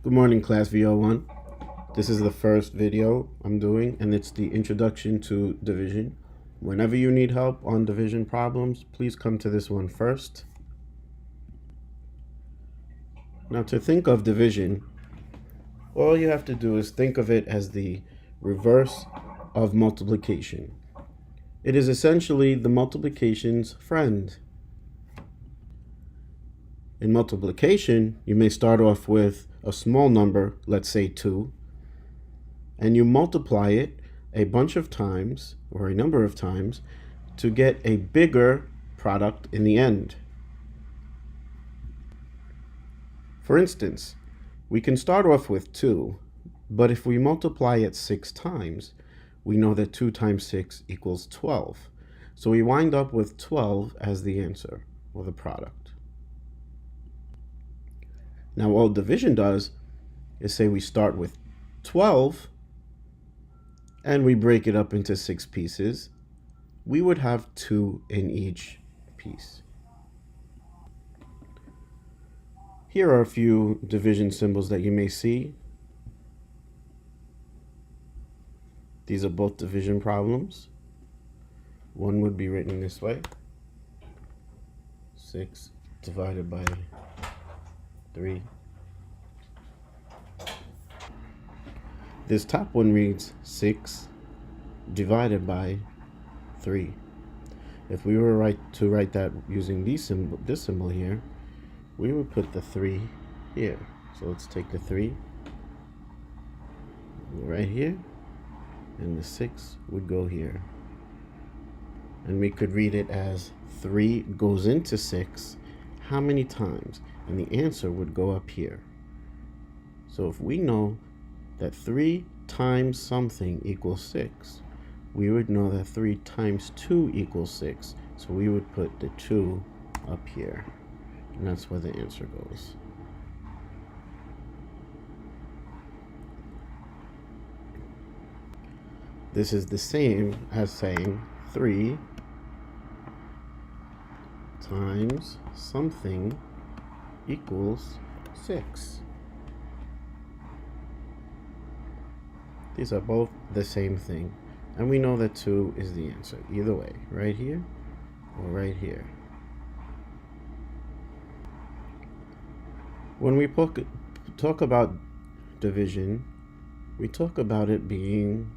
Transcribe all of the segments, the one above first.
Good morning, class VO1. This is the first video I'm doing, and it's the introduction to division. Whenever you need help on division problems, please come to this one first. Now, to think of division, all you have to do is think of it as the reverse of multiplication. It is essentially the multiplication's friend. In multiplication, you may start off with a small number, let's say 2, and you multiply it a bunch of times, or a number of times, to get a bigger product in the end. For instance, we can start off with 2, but if we multiply it 6 times, we know that 2 times 6 equals 12. So we wind up with 12 as the answer, or the product. Now all division does is say we start with 12 and we break it up into 6 pieces. We would have 2 in each piece. Here are a few division symbols that you may see. These are both division problems. One would be written this way: 6 divided by 3. This top one reads 6 divided by 3. If we were to write that using this symbol here, we would put the 3 here. So let's take the 3 right here, and the 6 would go here. And we could read it as 3 goes into 6 how many times? And the answer would go up here. So if we know that 3 times something equals 6, we would know that 3 times 2 equals 6. So we would put the 2 up here. And that's where the answer goes. This is the same as saying 3 times something equals 6. These are both the same thing, and we know that 2 is the answer either way, right here or right here. When we talk about division, we talk about it being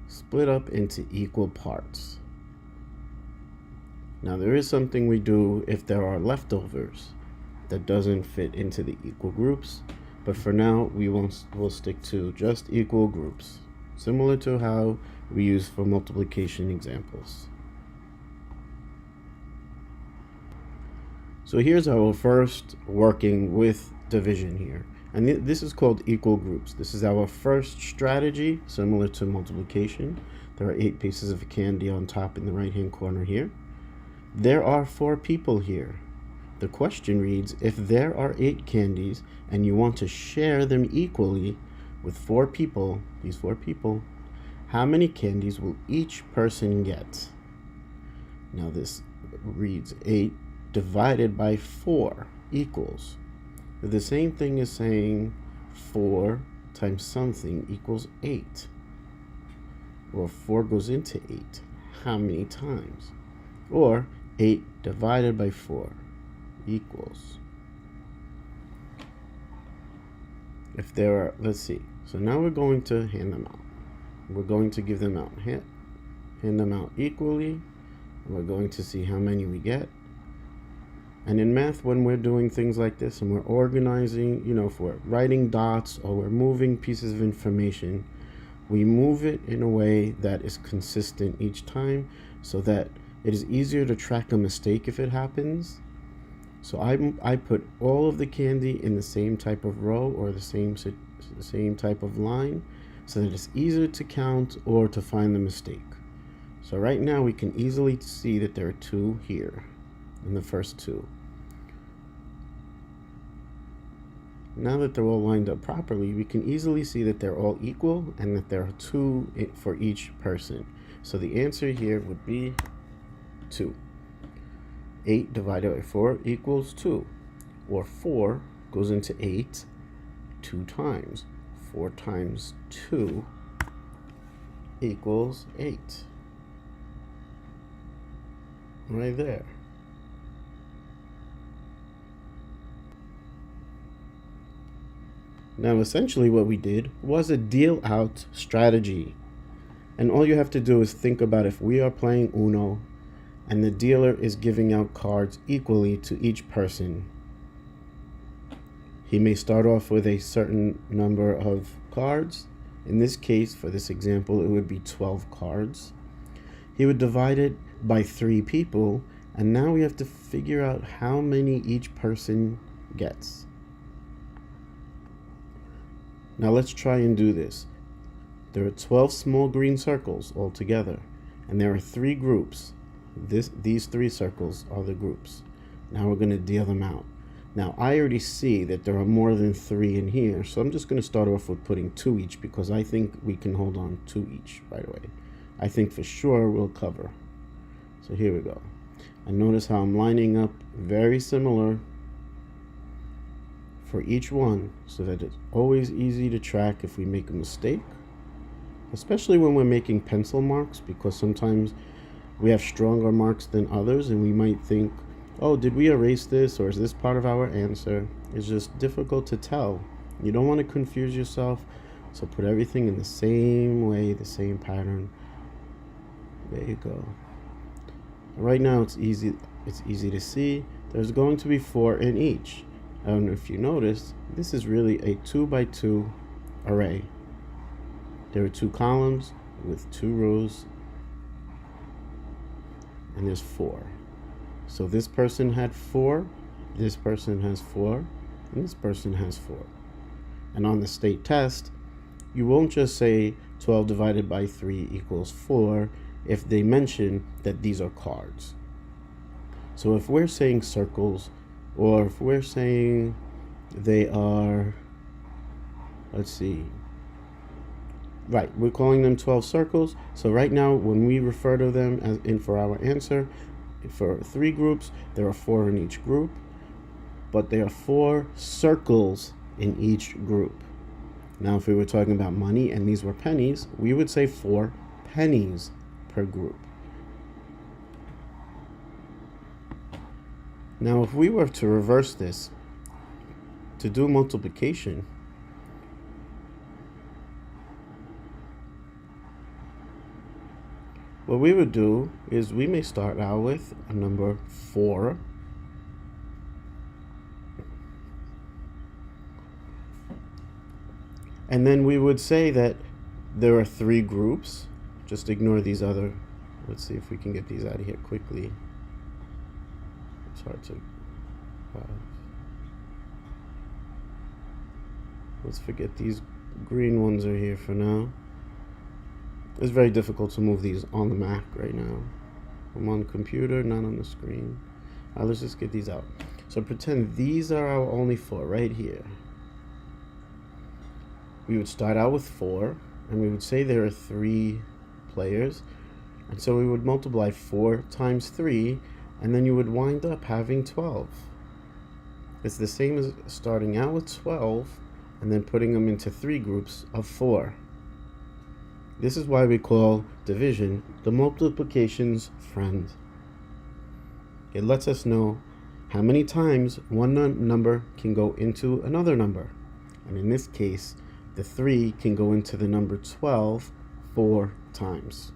split up into equal parts. Now there is something we do if there are leftovers that doesn't fit into the equal groups, but for now we'll stick to just equal groups, similar to how we use for multiplication examples. So here's our first working with division here, and this is called equal groups. This is our first strategy, similar to multiplication. There are 8 pieces of candy on top in the right hand corner here. There are 4 people here. The question reads, if there are 8 candies and you want to share them equally with 4 people, these 4 people, how many candies will each person get? Now this reads 8 divided by 4 equals. The same thing as saying 4 times something equals 8. Or 4 goes into 8. How many times? Or 8 divided by 4 equals. If there are, let's see. So now we're going to hand them out. We're going to give them out. Hand them out equally. And we're going to see how many we get. And in math, when we're doing things like this and we're organizing, if we're writing dots or we're moving pieces of information, we move it in a way that is consistent each time so that it is easier to track a mistake if it happens. So I put all of the candy in the same type of row or the same type of line so that it's easier to count or to find the mistake. So right now we can easily see that there are 2 here in the first 2. Now that they're all lined up properly, we can easily see that they're all equal and that there are 2 for each person. So the answer here would be 2. 8 divided by 4 equals 2. Or 4 goes into 8 2 times. 4 times 2 equals 8. Right there. Now, essentially what we did was a deal out strategy. And all you have to do is think about if we are playing Uno and the dealer is giving out cards equally to each person. He may start off with a certain number of cards. In this case, for this example, it would be 12 cards. He would divide it by 3 people, and now we have to figure out how many each person gets. Now let's try and do this. There are 12 small green circles altogether, and there are 3 groups. These 3 circles are the groups. Now we're going to deal them out. Now I already see that there are more than 3 in here, so I'm just going to start off with putting 2 each because I think we can hold on 2 each right away. I think for sure we'll cover. So here we go. And notice how I'm lining up very similar for each one so that it's always easy to track if we make a mistake, especially when we're making pencil marks, because sometimes we have stronger marks than others and we might think, oh, did we erase this, or is this part of our answer? It's just difficult to tell. You don't want to confuse yourself, so put everything in the same way, the same pattern. There you go. Right now it's easy to see. There's going to be 4 in each. I don't know if you noticed, this is really a 2 by 2 array. There are 2 columns with 2 rows, and there's 4. So this person had 4, this person has 4, and this person has 4. And on the state test, you won't just say 12 divided by 3 equals 4 if they mention that these are cards. So if we're saying circles, or if we're saying they are, let's see, right, we're calling them 12 circles. So right now, when we refer to them as in for our answer, for 3 groups, there are 4 in each group, but there are 4 circles in each group. Now, if we were talking about money and these were pennies, we would say 4 pennies per group. Now, if we were to reverse this, to do multiplication, what we would do is we may start out with a number 4. And then we would say that there are 3 groups. Just ignore these other. Let's see if we can get these out of here quickly. It's hard to. Let's forget these green ones are here for now. It's very difficult to move these on the Mac right now. I'm on the computer, not on the screen. Let's just get these out. So pretend these are our only 4 right here. We would start out with 4, and we would say there are 3 players. And so we would multiply 4 times 3, and then you would wind up having 12. It's the same as starting out with 12, and then putting them into 3 groups of 4. This is why we call division the multiplication's friend. It lets us know how many times one number can go into another number. And in this case, the 3 can go into the number 12 4 times.